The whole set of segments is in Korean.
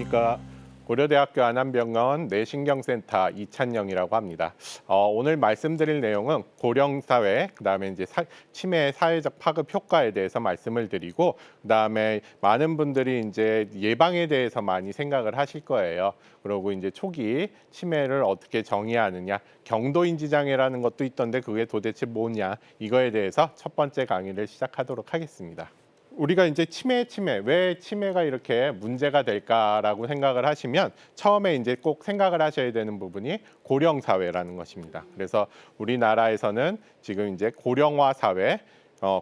안녕하십니까. 고려대학교 안암병원 뇌신경센터 이찬영이라고 합니다. 오늘 말씀드릴 내용은 고령사회, 그다음에 이제 치매의 사회적 파급 효과에 대해서 말씀을 드리고, 그다음에 많은 분들이 이제 예방에 대해서 많이 생각을 하실 거예요. 그리고 이제 초기 치매를 어떻게 정의하느냐, 경도인지 장애라는 것도 있던데 그게 도대체 뭐냐, 이거에 대해서 첫 번째 강의를 시작하도록 하겠습니다. 우리가 이제 치매, 왜 치매가 이렇게 문제가 될까라고 생각을 하시면 처음에 이제 꼭 생각을 하셔야 되는 부분이 고령 사회라는 것입니다. 그래서 우리나라에서는 지금 이제 고령화 사회,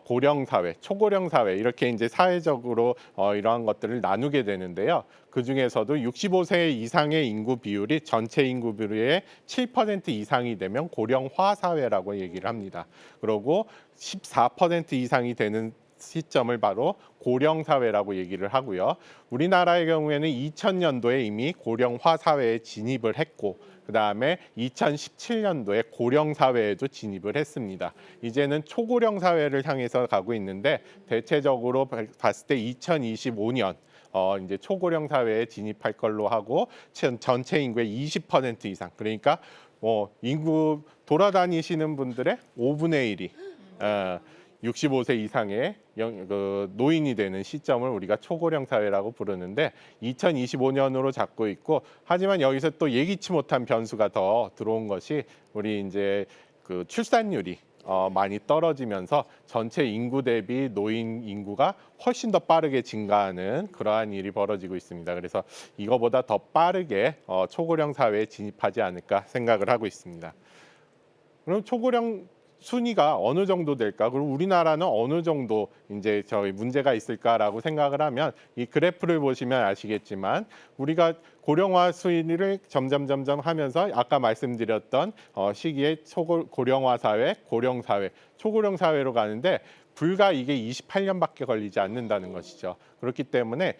고령 사회, 초고령 사회 이렇게 이제 사회적으로 이러한 것들을 나누게 되는데요. 그 중에서도 65세 이상의 인구 비율이 전체 인구 비율의 7% 이상이 되면 고령화 사회라고 얘기를 합니다. 그리고 14% 이상이 되는 시점을 바로 고령 사회라고 얘기를 하고요. 우리나라의 경우에는 2000년도에 이미 고령화 사회에 진입을 했고, 그다음에 2017년도에 고령 사회에도 진입을 했습니다. 이제는 초고령 사회를 향해서 가고 있는데, 대체적으로 봤을 때 2025년 이제 초고령 사회에 진입할 걸로 하고, 전체 인구의 20% 이상, 그러니까 인구 돌아다니시는 분들의 5분의 1이 65세 이상의 노인이 되는 시점을 우리가 초고령 사회라고 부르는데, 2025년으로 잡고 있고, 하지만 여기서 또 예기치 못한 변수가 더 들어온 것이 우리 이제 그 출산율이 많이 떨어지면서 전체 인구 대비 노인 인구가 훨씬 더 빠르게 증가하는 그러한 일이 벌어지고 있습니다. 그래서 이거보다 더 빠르게 초고령 사회에 진입하지 않을까 생각을 하고 있습니다. 그럼 초고령 순위가 어느 정도 될까? 그리고 우리나라는 어느 정도 이제 저희 문제가 있을까라고 생각을 하면, 이 그래프를 보시면 아시겠지만 우리가 고령화 순위를 점점 하면서 아까 말씀드렸던 시기에 고령화 사회, 고령 사회, 초고령 사회로 가는데, 불과 이게 28년밖에 걸리지 않는다는 것이죠. 그렇기 때문에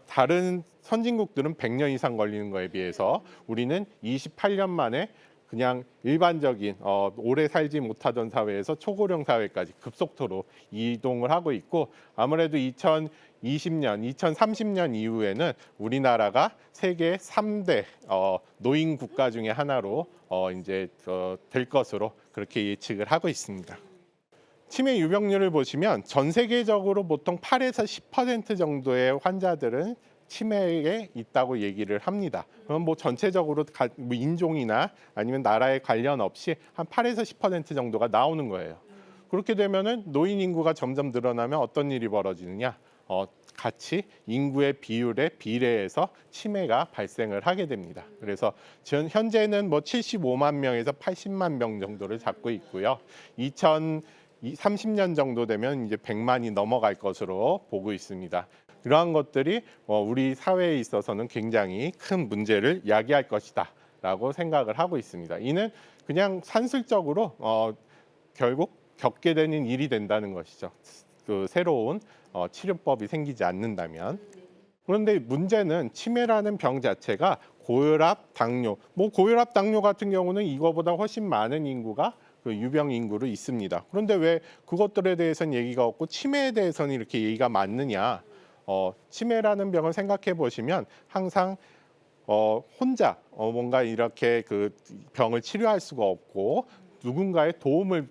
다른 선진국들은 100년 이상 걸리는 거에 비해서 우리는 28년 만에 그냥 일반적인 오래 살지 못하던 사회에서 초고령 사회까지 급속도로 이동을 하고 있고, 아무래도 2020년, 2030년 이후에는 우리나라가 세계 3대 노인 국가 중에 하나로 이제 될 것으로 그렇게 예측을 하고 있습니다. 치매 유병률을 보시면 전 세계적으로 보통 8에서 10% 정도의 환자들은 치매에 있다고 얘기를 합니다. 그럼 뭐 전체적으로 뭐 인종이나 아니면 나라에 관련 없이 한 8에서 10% 정도가 나오는 거예요. 그렇게 되면은 노인 인구가 점점 늘어나면 어떤 일이 벌어지느냐? 같이 인구의 비율에 비례해서 치매가 발생을 하게 됩니다. 그래서 현재는 뭐 75만 명에서 80만 명 정도를 잡고 있고요. 2030년 정도 되면 이제 100만이 넘어갈 것으로 보고 있습니다. 이러한 것들이 우리 사회에 있어서는 굉장히 큰 문제를 야기할 것이다 라고 생각을 하고 있습니다. 이는 그냥 산술적으로 결국 겪게 되는 일이 된다는 것이죠. 그 새로운 치료법이 생기지 않는다면. 그런데 문제는 치매라는 병 자체가 고혈압, 당뇨, 고혈압, 당뇨 같은 경우는 이거보다 훨씬 많은 인구가 그 유병 인구로 있습니다. 그런데 왜 그것들에 대해서는 얘기가 없고 치매에 대해서는 이렇게 얘기가 많느냐? 치매라는 병을 생각해 보시면 항상 혼자 뭔가 이렇게 그 병을 치료할 수가 없고 누군가의 도움을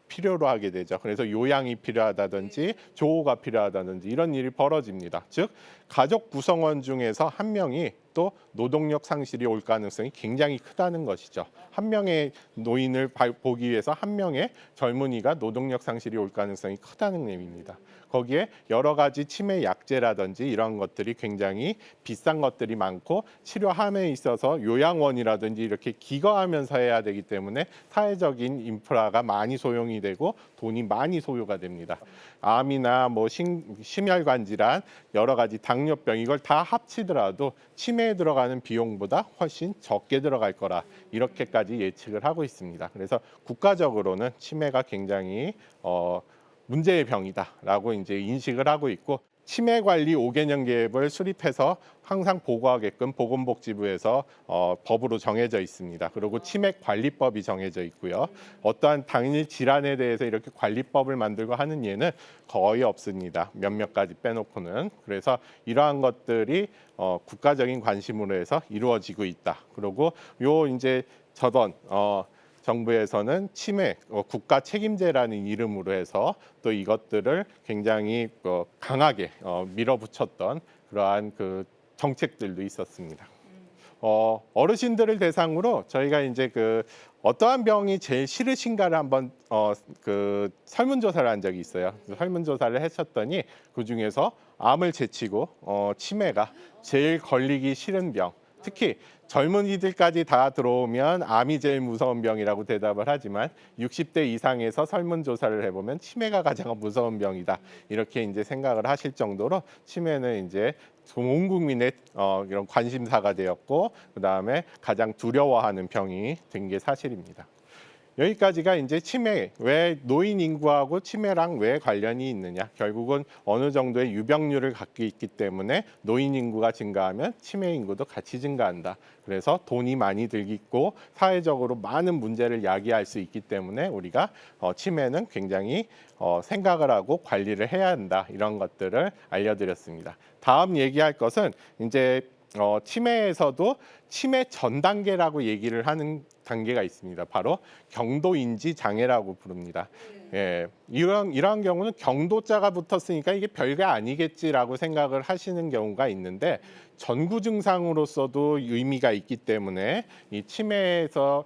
필요로 하게 되죠. 그래서 요양이 필요하다든지 조호가 필요하다든지 이런 일이 벌어집니다. 즉 가족 구성원 중에서 한 명이 또 노동력 상실이 올 가능성이 굉장히 크다는 것이죠. 한 명의 노인을 보기 위해서 한 명의 젊은이가 노동력 상실이 올 가능성이 크다는 의미입니다. 거기에 여러 가지 치매 약제라든지 이런 것들이 굉장히 비싼 것들이 많고, 치료함에 있어서 요양원이라든지 이렇게 기거하면서 해야 되기 때문에 사회적인 인프라가 많이 소용이 되고 돈이 많이 소요가 됩니다. 암이나 심혈관 질환, 여러 가지 당뇨병 이걸 다 합치더라도 치매에 들어가는 비용보다 훨씬 적게 들어갈 거라 이렇게까지 예측을 하고 있습니다. 그래서 국가적으로는 치매가 굉장히 문제의 병이다라고 이제 인식을 하고 있고, 치매 관리 5개년 계획을 수립해서 항상 보고하게끔 보건복지부에서 법으로 정해져 있습니다. 그리고 치매 관리법이 정해져 있고요. 어떠한 당일 질환에 대해서 이렇게 관리법을 만들고 하는 예는 거의 없습니다. 몇몇 가지 빼놓고는. 그래서 이러한 것들이 국가적인 관심으로 해서 이루어지고 있다. 그리고 요 이제 저번 정부에서는 치매 국가 책임제라는 이름으로 해서 또 이것들을 굉장히 강하게 밀어붙였던 그러한 그 정책들도 있었습니다. 어르신들을 대상으로 저희가 이제 그 어떠한 병이 제일 싫으신가를 한번 그 설문조사를 한 적이 있어요. 설문조사를 했었더니 그 중에서 암을 제치고 치매가 제일 걸리기 싫은 병. 특히 젊은이들까지 다 들어오면 암이 제일 무서운 병이라고 대답을 하지만 60대 이상에서 설문조사를 해보면 치매가 가장 무서운 병이다. 이렇게 이제 생각을 하실 정도로 치매는 이제 온 국민의 이런 관심사가 되었고 그다음에 가장 두려워하는 병이 된 게 사실입니다. 여기까지가 이제 치매, 왜 노인 인구하고 치매랑 왜 관련이 있느냐. 결국은 어느 정도의 유병률을 갖고 있기 때문에 노인 인구가 증가하면 치매 인구도 같이 증가한다. 그래서 돈이 많이 들고 사회적으로 많은 문제를 야기할 수 있기 때문에 우리가 치매는 굉장히 생각을 하고 관리를 해야 한다. 이런 것들을 알려드렸습니다. 다음 얘기할 것은 이제 치매에서도 치매 전 단계라고 얘기를 하는 단계가 있습니다. 바로 경도인지 장애라고 부릅니다. 예, 이러한 경우는 경도자가 붙었으니까 이게 별게 아니겠지라고 생각을 하시는 경우가 있는데 전구 증상으로서도 의미가 있기 때문에 이 치매에서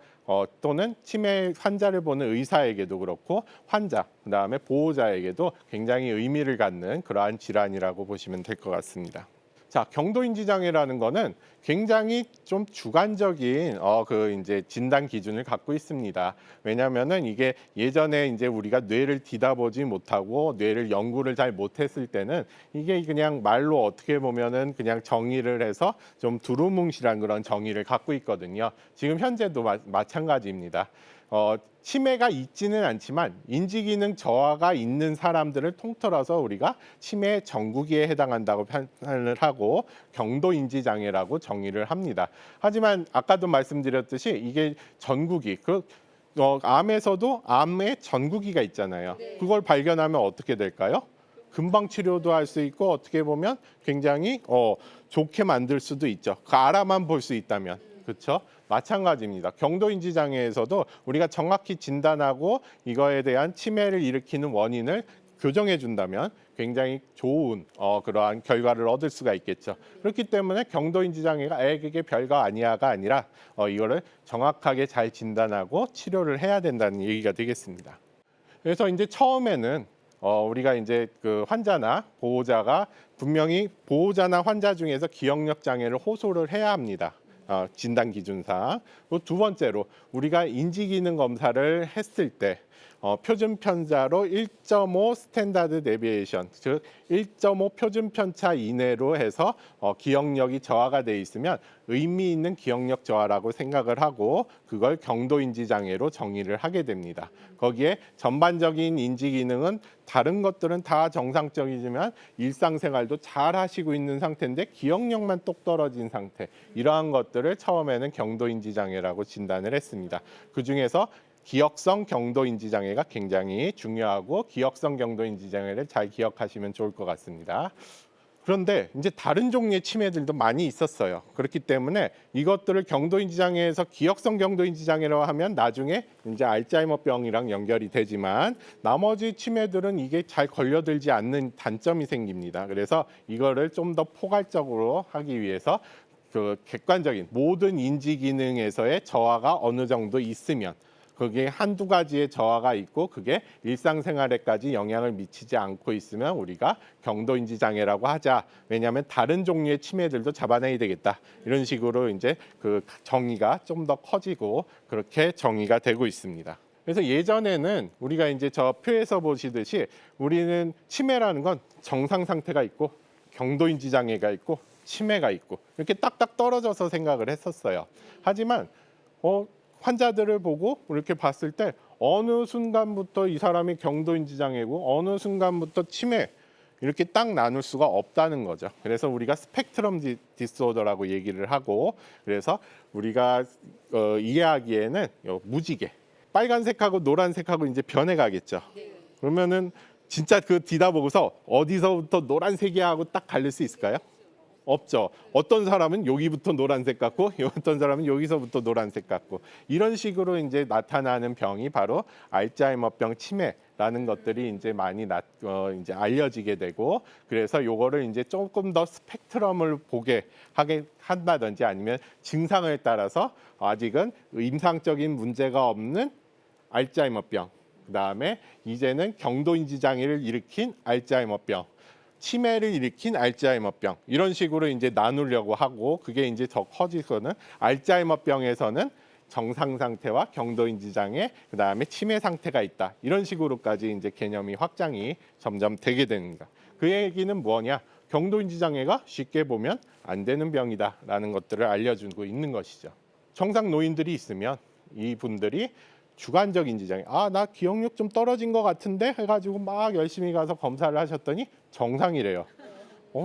또는 치매 환자를 보는 의사에게도 그렇고 환자, 그다음에 보호자에게도 굉장히 의미를 갖는 그러한 질환이라고 보시면 될 것 같습니다. 자, 경도인지 장애라는 거는 굉장히 좀 주관적인 그 이제 진단 기준을 갖고 있습니다. 왜냐하면은 이게 예전에 이제 우리가 뇌를 뒤다보지 못하고 뇌를 연구를 잘 못했을 때는 이게 그냥 말로 어떻게 보면은 그냥 정의를 해서 좀 두루뭉실한 그런 정의를 갖고 있거든요. 지금 현재도 마찬가지입니다. 치매가 있지는 않지만 인지기능 저하가 있는 사람들을 통틀어서 우리가 치매 전구기에 해당한다고 판단을 하고 경도인지장애라고 정의를 합니다. 하지만 아까도 말씀드렸듯이 이게 전구기, 암에서도 암의 전구기가 있잖아요. 그걸 발견하면 어떻게 될까요? 금방 치료도 할 수 있고 어떻게 보면 굉장히 좋게 만들 수도 있죠. 그 알아만 볼 수 있다면. 그렇죠? 마찬가지입니다. 경도인지 장애에서도 우리가 정확히 진단하고 이거에 대한 치매를 일으키는 원인을 교정해 준다면 굉장히 좋은 그러한 결과를 얻을 수가 있겠죠. 그렇기 때문에 경도인지 장애가 그게 별거 아니야가 아니라 이거를 정확하게 잘 진단하고 치료를 해야 된다는 얘기가 되겠습니다. 그래서 이제 처음에는 우리가 이제 그 환자나 보호자가 분명히 보호자나 환자 중에서 기억력 장애를 호소를 해야 합니다. 진단 기준상. 두 번째로 우리가 인지기능 검사를 했을 때 표준 편차로 1.5 스탠다드 데비에이션, 즉 1.5 표준 편차 이내로 해서 기억력이 저하가 돼 있으면 의미 있는 기억력 저하라고 생각을 하고 그걸 경도인지 장애로 정의를 하게 됩니다. 거기에 전반적인 인지 기능은 다른 것들은 다 정상적이지만 일상생활도 잘 하시고 있는 상태인데 기억력만 똑 떨어진 상태, 이러한 것들을 처음에는 경도인지 장애라고 진단을 했습니다. 그중에서 기억성 경도인지 장애가 굉장히 중요하고 기억성 경도인지 장애를 잘 기억하시면 좋을 것 같습니다. 그런데 이제 다른 종류의 치매들도 많이 있었어요. 그렇기 때문에 이것들을 경도인지 장애에서 기억성 경도인지 장애라고 하면 나중에 이제 알츠하이머병이랑 연결이 되지만 나머지 치매들은 이게 잘 걸려들지 않는 단점이 생깁니다. 그래서 이거를 좀 더 포괄적으로 하기 위해서 그 객관적인 모든 인지 기능에서의 저하가 어느 정도 있으면 그게 한두 가지의 저하가 있고 그게 일상생활에까지 영향을 미치지 않고 있으면 우리가 경도인지 장애라고 하자. 왜냐하면 다른 종류의 치매들도 잡아내야 되겠다. 이런 식으로 이제 그 정의가 좀 더 커지고 그렇게 정의가 되고 있습니다. 그래서 예전에는 우리가 이제 저 표에서 보시듯이 우리는 치매라는 건 정상 상태가 있고 경도인지 장애가 있고 치매가 있고 이렇게 딱딱 떨어져서 생각을 했었어요. 하지만 환자들을 보고 이렇게 봤을 때 어느 순간부터 이 사람이 경도인지 장애고 어느 순간부터 치매, 이렇게 딱 나눌 수가 없다는 거죠. 그래서 우리가 스펙트럼 디스오더라고 얘기를 하고, 그래서 우리가 이해하기에는 무지개, 빨간색하고 노란색하고 이제 변해가겠죠. 그러면은 진짜 그 뒤다 보고서 어디서부터 노란색이야 하고 딱 갈릴 수 있을까요? 없죠. 어떤 사람은 여기부터 노란색 같고 어떤 사람은 여기서부터 노란색 같고 이런 식으로 이제 나타나는 병이 바로 알츠하이머병 치매라는 것들이 이제 많이 이제 알려지게 되고, 그래서 요거를 이제 조금 더 스펙트럼을 보게 하게 한다든지 아니면 증상을 따라서 아직은 임상적인 문제가 없는 알츠하이머병, 그다음에 이제는 경도인지 장애를 일으킨 알츠하이머병, 치매를 일으킨 알츠하이머병, 이런 식으로 이제 나누려고 하고, 그게 이제 더 커지고는 알츠하이머병에서는 정상 상태와 경도인지 장애, 그다음에 치매 상태가 있다, 이런 식으로까지 이제 개념이 확장이 점점 되게 됩니다. 그 얘기는 뭐냐? 경도인지 장애가 쉽게 보면 안 되는 병이다라는 것들을 알려주고 있는 것이죠. 정상 노인들이 있으면 이분들이 주관적 인지장애, 나 기억력 좀 떨어진 것 같은데 해가지고 막 열심히 가서 검사를 하셨더니 정상이래요.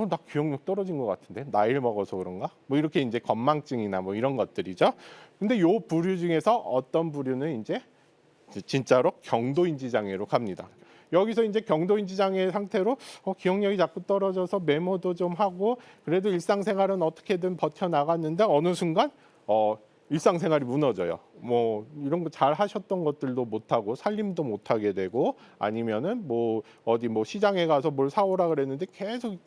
나 기억력 떨어진 것 같은데 나이를 먹어서 그런가? 뭐 이렇게 이제 건망증이나 뭐 이런 것들이죠. 근데 요 부류 중에서 어떤 부류는 이제 진짜로 경도인지 장애로 갑니다. 여기서 이제 경도인지 장애 상태로 기억력이 자꾸 떨어져서 메모도 좀 하고 그래도 일상생활은 어떻게든 버텨 나갔는데 어느 순간 일상생활이 무너져요. 뭐 이런 거 잘 하셨던 것들도 못 하고 살림도 못 하게 되고, 아니면은 뭐 어디 뭐 시장에 가서 뭘 사오라 그랬는데 계속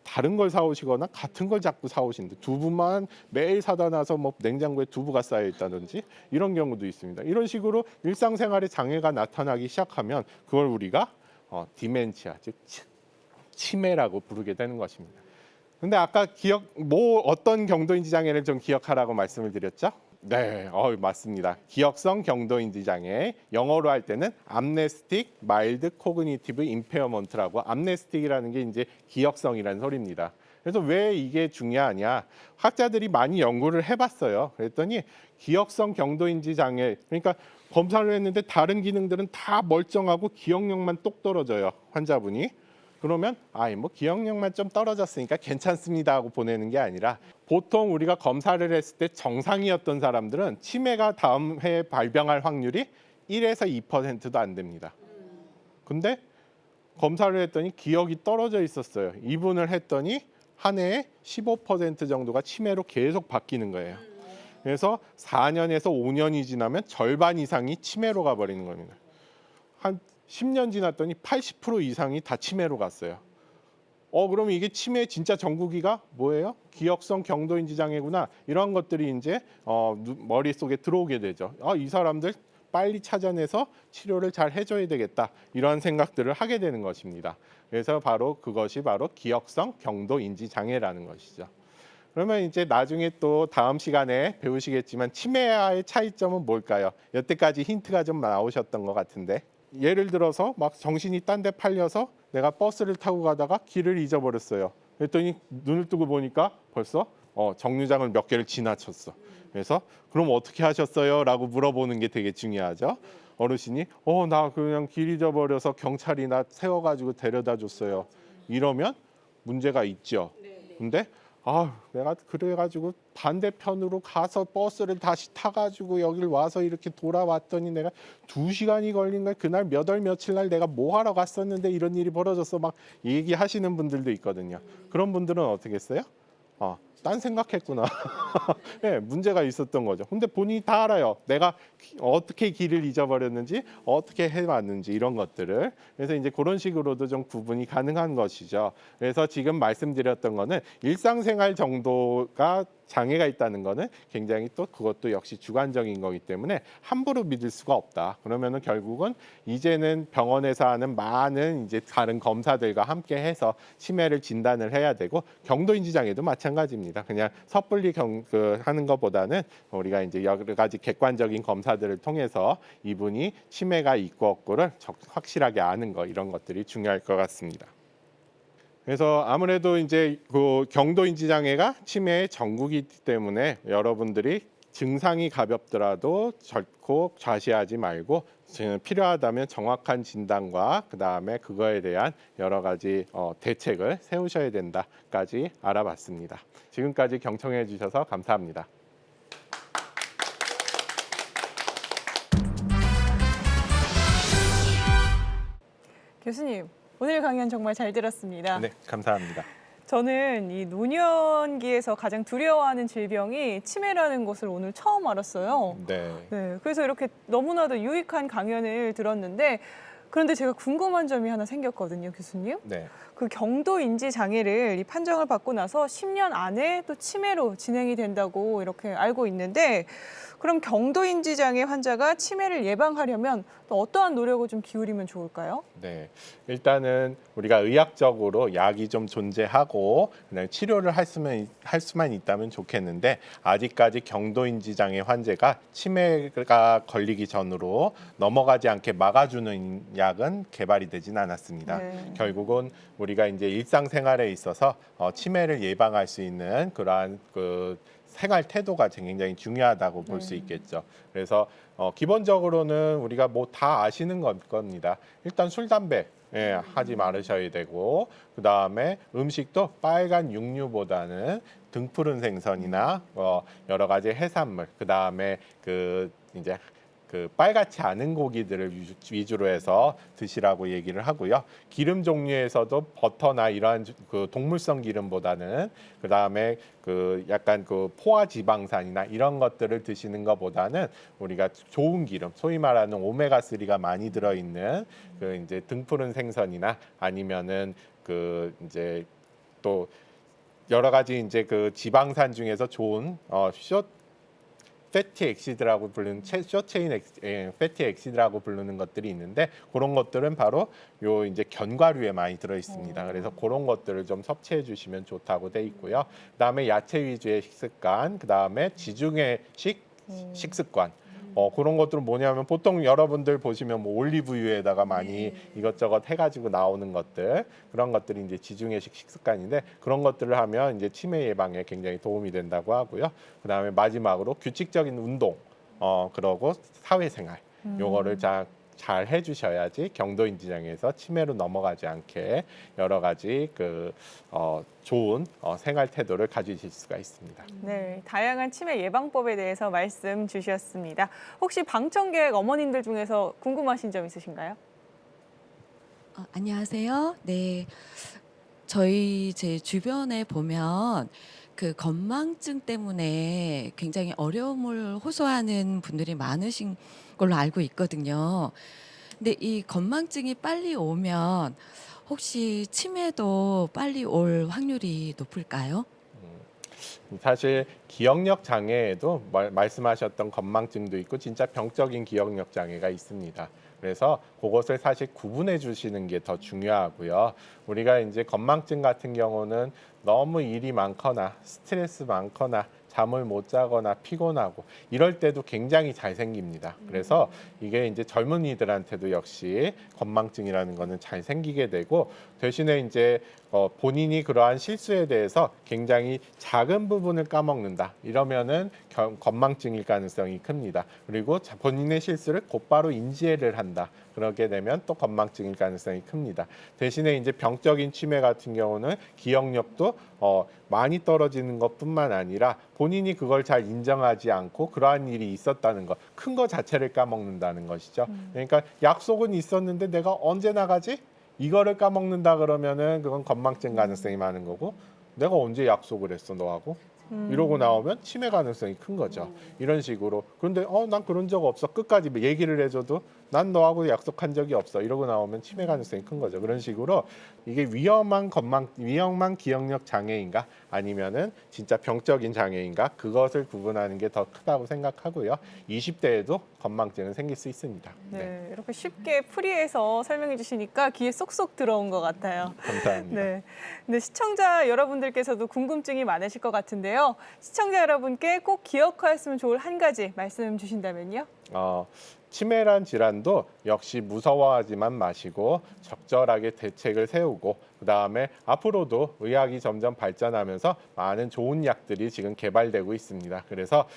다른 걸 사오시거나 같은 걸 자꾸 사오신데, 두부만 매일 사다 놔서 뭐 냉장고에 두부가 쌓여 있다든지 이런 경우도 있습니다. 이런 식으로 일상생활에 장애가 나타나기 시작하면 그걸 우리가 디멘치아, 즉 치매라고 부르게 되는 것입니다. 근데 아까 어떤 경도인지 장애를 좀 기억하라고 말씀을 드렸죠? 네, 맞습니다. 기억성 경도인지 장애, 영어로 할 때는 암네스틱 마일드 코그니티브 임페어먼트라고, 암네스틱이라는 게 이제 기억성이라는 소리입니다. 그래서 왜 이게 중요하냐? 학자들이 많이 연구를 해봤어요. 그랬더니 기억성 경도인지 장애, 그러니까 검사를 했는데 다른 기능들은 다 멀쩡하고 기억력만 똑 떨어져요, 환자분이. 그러면 뭐 기억력만 좀 떨어졌으니까 괜찮습니다 하고 보내는 게 아니라, 보통 우리가 검사를 했을 때 정상이었던 사람들은 치매가 다음 해에 발병할 확률이 1에서 2%도 안 됩니다. 근데 검사를 했더니 기억이 떨어져 있었어요. 입원을 했더니 한 해에 15% 정도가 치매로 계속 바뀌는 거예요. 그래서 4년에서 5년이 지나면 절반 이상이 치매로 가버리는 겁니다. 한 10년 지났더니 80% 이상이 다 치매로 갔어요. 그러면 이게 치매 진짜 전구기가 뭐예요? 기억성 경도인지 장애구나. 이런 것들이 이제 머릿속에 들어오게 되죠. 이 사람들 빨리 찾아내서 치료를 잘 해줘야 되겠다. 이런 생각들을 하게 되는 것입니다. 그래서 바로 그것이 바로 기억성 경도인지 장애라는 것이죠. 그러면 이제 나중에 또 다음 시간에 배우시겠지만 치매와의 차이점은 뭘까요? 여태까지 힌트가 좀 나오셨던 것 같은데, 예를 들어서 막 정신이 딴 데 팔려서 내가 버스를 타고 가다가 길을 잊어버렸어요. 그랬더니 눈을 뜨고 보니까 벌써 정류장을 몇 개를 지나쳤어. 그래서 그럼 어떻게 하셨어요? 라고 물어보는 게 되게 중요하죠. 어르신이 나 그냥 길 잊어버려서 경찰이 나 세워가지고 데려다 줬어요. 이러면 문제가 있죠. 근데 내가 그래가지고 반대편으로 가서 버스를 다시 타가지고 여길 와서 이렇게 돌아왔더니 내가 2시간이 걸린 거야. 그날 몇 월 며칠 날 내가 뭐 하러 갔었는데 이런 일이 벌어졌어. 막 얘기하시는 분들도 있거든요. 그런 분들은 어떻게 했어요? 딴 생각했구나. 네, 문제가 있었던 거죠. 근데 본인이 다 알아요. 내가 어떻게 길을 잊어버렸는지, 어떻게 해왔는지 이런 것들을. 그래서 이제 그런 식으로도 좀 구분이 가능한 것이죠. 그래서 지금 말씀드렸던 거는 일상생활 정도가 장애가 있다는 거는 굉장히 또 그것도 역시 주관적인 거기 때문에 함부로 믿을 수가 없다. 그러면은 결국은 이제는 병원에서 하는 많은 이제 다른 검사들과 함께 해서 치매를 진단을 해야 되고, 경도인지 장애도 마찬가지입니다. 그냥 섣불리 하는 것보다는 우리가 이제 여러 가지 객관적인 검사들을 통해서 이분이 치매가 있고 없고를 확실하게 아는 거, 이런 것들이 중요할 것 같습니다. 그래서 아무래도 이제 그 경도인지 장애가 치매의 전국이기 때문에 여러분들이 증상이 가볍더라도 결코 좌시하지 말고 지금 필요하다면 정확한 진단과 그다음에 그거에 대한 여러 가지 대책을 세우셔야 된다까지 알아봤습니다. 지금까지 경청해 주셔서 감사합니다. 교수님, 오늘 강연 정말 잘 들었습니다. 네, 감사합니다. 저는 이 노년기에서 가장 두려워하는 질병이 치매라는 것을 오늘 처음 알았어요. 네. 네, 그래서 이렇게 너무나도 유익한 강연을 들었는데 그런데 제가 궁금한 점이 하나 생겼거든요, 교수님. 네. 그 경도 인지 장애를 이 판정을 받고 나서 10년 안에 또 치매로 진행이 된다고 이렇게 알고 있는데 그럼 경도 인지 장애 환자가 치매를 예방하려면 또 어떠한 노력을 좀 기울이면 좋을까요? 네, 일단은 우리가 의학적으로 약이 좀 존재하고 그냥 치료를 할 수만 있다면 좋겠는데 아직까지 경도인지 장애 환자가 치매가 걸리기 전으로 넘어가지 않게 막아주는 약은 개발이 되진 않았습니다. 네. 결국은 우리가 이제 일상생활에 있어서 치매를 예방할 수 있는 그러한 그 생활 태도가 굉장히 중요하다고 볼 수 있겠죠. 그래서 기본적으로는 우리가 뭐 다 아시는 겁니다. 일단 술, 담배 하지 말으셔야 되고 그다음에 음식도 빨간 육류보다는 등푸른 생선이나 여러 가지 해산물 그다음에 그 이제 그 빨갛지 않은 고기들을 위주로 해서 드시라고 얘기를 하고요. 기름 종류에서도 버터나 이러한 그 동물성 기름보다는 그다음에 그 약간 그 포화 지방산이나 이런 것들을 드시는 것보다는 우리가 좋은 기름, 소위 말하는 오메가3가 많이 들어 있는 그 이제 등푸른 생선이나 아니면은 그 이제 또 여러 가지 이제 그 지방산 중에서 좋은 패티 엑시드라고 부르는 숏체인 패티 엑시드라고 부르는 것들이 있는데 그런 것들은 바로 요 이제 견과류에 많이 들어 있습니다. 그래서 그런 것들을 좀 섭취해 주시면 좋다고 돼 있고요. 그다음에 야채 위주의 식습관, 그다음에 지중해 식습관. 그런 것들은 뭐냐면 보통 여러분들 보시면 뭐 올리브유에다가 많이 이것저것 해가지고 나오는 것들 그런 것들이 이제 지중해식 식습관인데 그런 것들을 하면 이제 치매 예방에 굉장히 도움이 된다고 하고요. 그다음에 마지막으로 규칙적인 운동, 그러고 사회생활 요거를 잘 해주셔야지 경도인지 장애에서 치매로 넘어가지 않게 여러 가지 좋은 생활 태도를 가지실 수가 있습니다. 네, 다양한 치매 예방법에 대해서 말씀 주셨습니다. 혹시 방청객 어머님들 중에서 궁금하신 점 있으신가요? 안녕하세요. 네, 제 주변에 보면 그 건망증 때문에 굉장히 어려움을 호소하는 분들이 많으신 걸로 알고 있거든요. 근데 이 건망증이 빨리 오면 혹시 치매도 빨리 올 확률이 높을까요? 사실 기억력 장애에도 말씀하셨던 건망증도 있고 진짜 병적인 기억력 장애가 있습니다. 그래서 그것을 사실 구분해 주시는 게 더 중요하고요. 우리가 이제 건망증 같은 경우는 너무 일이 많거나 스트레스 많거나 잠을 못 자거나 피곤하고 이럴 때도 굉장히 잘 생깁니다. 그래서 이게 이제 젊은이들한테도 역시 건망증이라는 거는 잘 생기게 되고 대신에 이제 본인이 그러한 실수에 대해서 굉장히 작은 부분을 까먹는다. 이러면은 건망증일 가능성이 큽니다. 그리고 본인의 실수를 곧바로 인지를 한다. 그렇게 되면 또 건망증일 가능성이 큽니다. 대신에 이제 병적인 치매 같은 경우는 기억력도 많이 떨어지는 것뿐만 아니라 본인이 그걸 잘 인정하지 않고 그러한 일이 있었다는 것, 큰 거 자체를 까먹는다는 것이죠. 그러니까 약속은 있었는데 내가 언제 나가지? 이거를 까먹는다 그러면은 그건 건망증 가능성이 많은 거고 내가 언제 약속을 했어 너하고? 이러고 나오면 치매 가능성이 큰 거죠. 이런 식으로. 그런데 난 그런 적 없어. 끝까지 얘기를 해줘도 난 너하고 약속한 적이 없어. 이러고 나오면 치매 가능성이 큰 거죠. 그런 식으로 이게 위험한 기억력 장애인가 아니면은 진짜 병적인 장애인가 그것을 구분하는 게 더 크다고 생각하고요. 20대에도 건망증은 생길 수 있습니다. 네, 이렇게 쉽게 풀이해서 설명해 주시니까 귀에 쏙쏙 들어온 것 같아요. 감사합니다. 네, 근데 시청자 여러분들께서도 궁금증이 많으실 것 같은데요. 시청자 여러분께 꼭 기억하였으면 좋을 한 가지 말씀 주신다면요? 치매란 질환도 역시 무서워하지만 마시고 적절하게 대책을 세우고 그다음에 앞으로도 의학이 점점 발전하면서 많은 좋은 약들이 지금 개발되고 있습니다. 그래서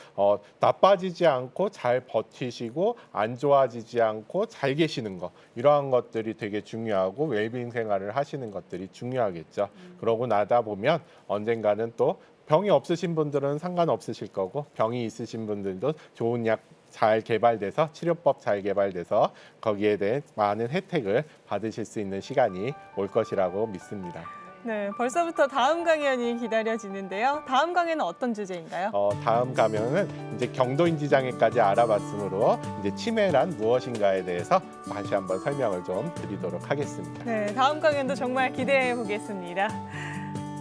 나빠지지 않고 잘 버티시고 안 좋아지지 않고 잘 계시는 거 이러한 것들이 되게 중요하고 웰빙 생활을 하시는 것들이 중요하겠죠. 그러고 나다 보면 언젠가는 또 병이 없으신 분들은 상관없으실 거고 병이 있으신 분들도 좋은 약 잘 개발돼서 치료법 잘 개발돼서 거기에 대해 많은 혜택을 받으실 수 있는 시간이 올 것이라고 믿습니다. 네, 벌써부터 다음 강연이 기다려지는데요. 다음 강연은 어떤 주제인가요? 다음 가면은 이제 경도인지 장애까지 알아봤으므로 이제 치매란 무엇인가에 대해서 다시 한번 설명을 좀 드리도록 하겠습니다. 네, 다음 강연도 정말 기대해 보겠습니다.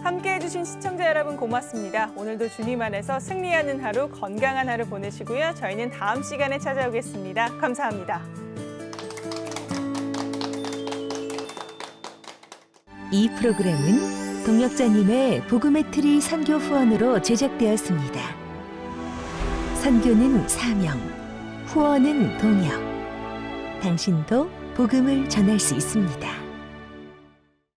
함께해 주신 시청자 여러분 고맙습니다. 오늘도 주님 안에서 승리하는 하루, 건강한 하루 보내시고요. 저희는 다음 시간에 찾아오겠습니다. 감사합니다. 이 프로그램은 동역자님의 복음의 트리 선교 후원으로 제작되었습니다. 선교는 사명, 후원은 동역. 당신도 복음을 전할 수 있습니다.